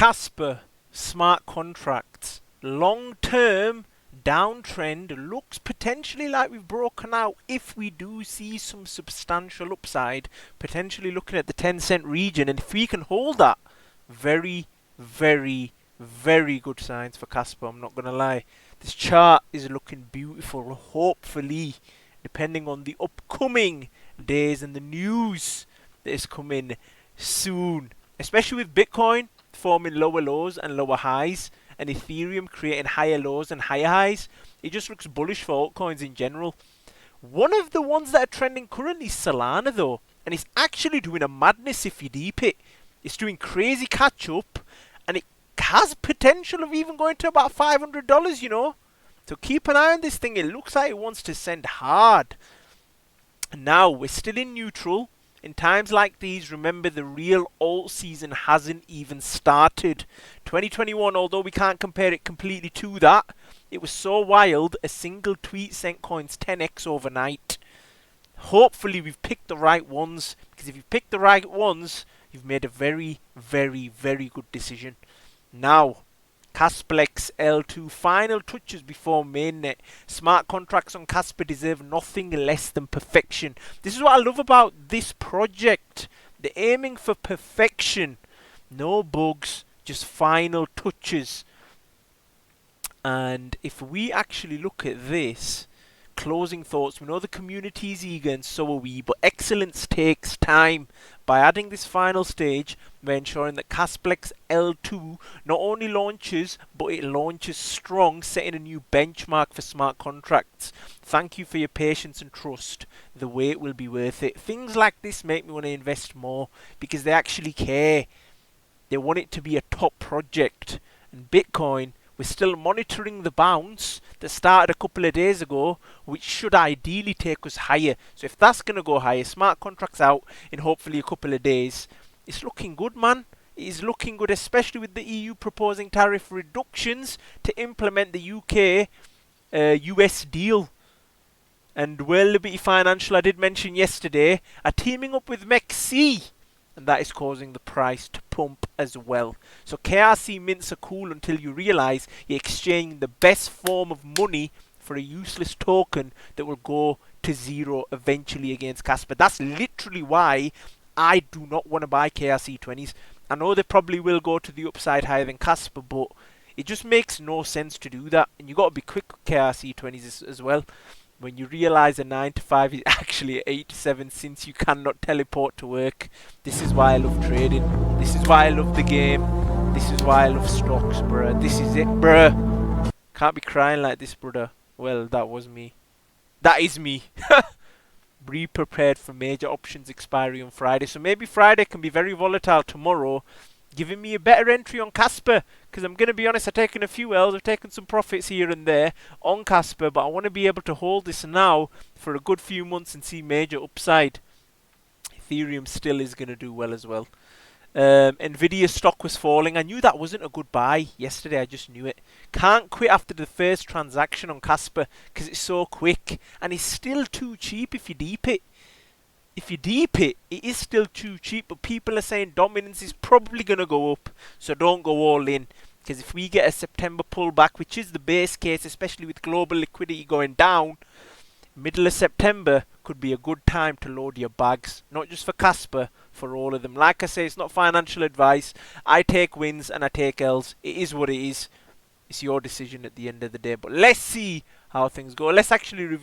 Kaspa smart contracts. Long-term downtrend looks potentially like we've broken out if we do see some substantial upside, potentially looking at the 10-cent region. And if we can hold that, very, very, very good signs for Kaspa, I'm not going to lie. This chart is looking beautiful. Hopefully, depending on the upcoming days and the news that is coming soon, especially with Bitcoin forming lower lows and lower highs, and Ethereum creating higher lows and higher highs, it just looks bullish for altcoins in general. One of the ones that are trending currently is Solana though, and it's actually doing a madness if you deep it. It's doing crazy catch up, and it has potential of even going to about $500, you know. So keep an eye on this thing. It looks like it wants to send hard. Now, we're still in neutral. In times like these, remember the real alt season hasn't even started. 2021, although we can't compare it completely to that, it was so wild, a single tweet sent coins 10x overnight. Hopefully we've picked the right ones, because if you've picked the right ones, you've made a very, very, very good decision. Now, Casplex L2 final touches before mainnet. Smart contracts on Kaspa deserve nothing less than perfection. This is what I love about this project. They're aiming for perfection. No bugs, just final touches. And if we actually look at this, closing thoughts, we know the community is eager and so are we, but excellence takes time. By adding this final stage, we're ensuring that Casplex L2 not only launches, but it launches strong, setting a new benchmark for smart contracts. Thank you for your patience and trust. The wait will be worth it. Things like this make me want to invest more, because they actually care. They want it to be a top project. And Bitcoin, we're still monitoring the bounce that started a couple of days ago, which should ideally take us higher. So if that's going to go higher, smart contracts out in hopefully a couple of days. It's looking good, man. It is looking good, especially with the EU proposing tariff reductions to implement the UK US deal. And World Liberty Financial, I did mention yesterday, are teaming up with MEXC. And that is causing the price to pump as well. So KRC mints are cool until you realize you're exchanging the best form of money for a useless token that will go to zero eventually against Kaspa. That's literally why I do not want to buy KRC20s. I know they probably will go to the upside higher than Kaspa, but it just makes no sense to do that. And you got to be quick with KRC20s as well. When you realize a 9 to 5 is actually 8 to 7, since you cannot teleport to work. This is why I love trading. This is why I love the game. This is why I love stocks, bruh. This is it, bruh. Can't be crying like this, brother. Well, that was me. That is me. Be prepared for major options expiry on Friday. So maybe Friday can be very volatile tomorrow, giving me a better entry on Kaspa. Because I'm going to be honest, I've taken a few L's, I've taken some profits here and there on Kaspa, but I want to be able to hold this now for a good few months and see major upside. Ethereum still is going to do well as well. Nvidia stock was falling. I knew that wasn't a good buy yesterday, I just knew it. Can't quit after the first transaction on Kaspa because it's so quick, and it's still too cheap if you deep it. If you deep it, it is still too cheap, but people are saying dominance is probably going to go up, so don't go all in. Because if we get a September pullback, which is the base case, especially with global liquidity going down, middle of September could be a good time to load your bags. Not just for Kaspa, for all of them. Like I say, it's not financial advice. I take wins and I take L's. It is what it is. It's your decision at the end of the day. But let's see how things go. Let's actually review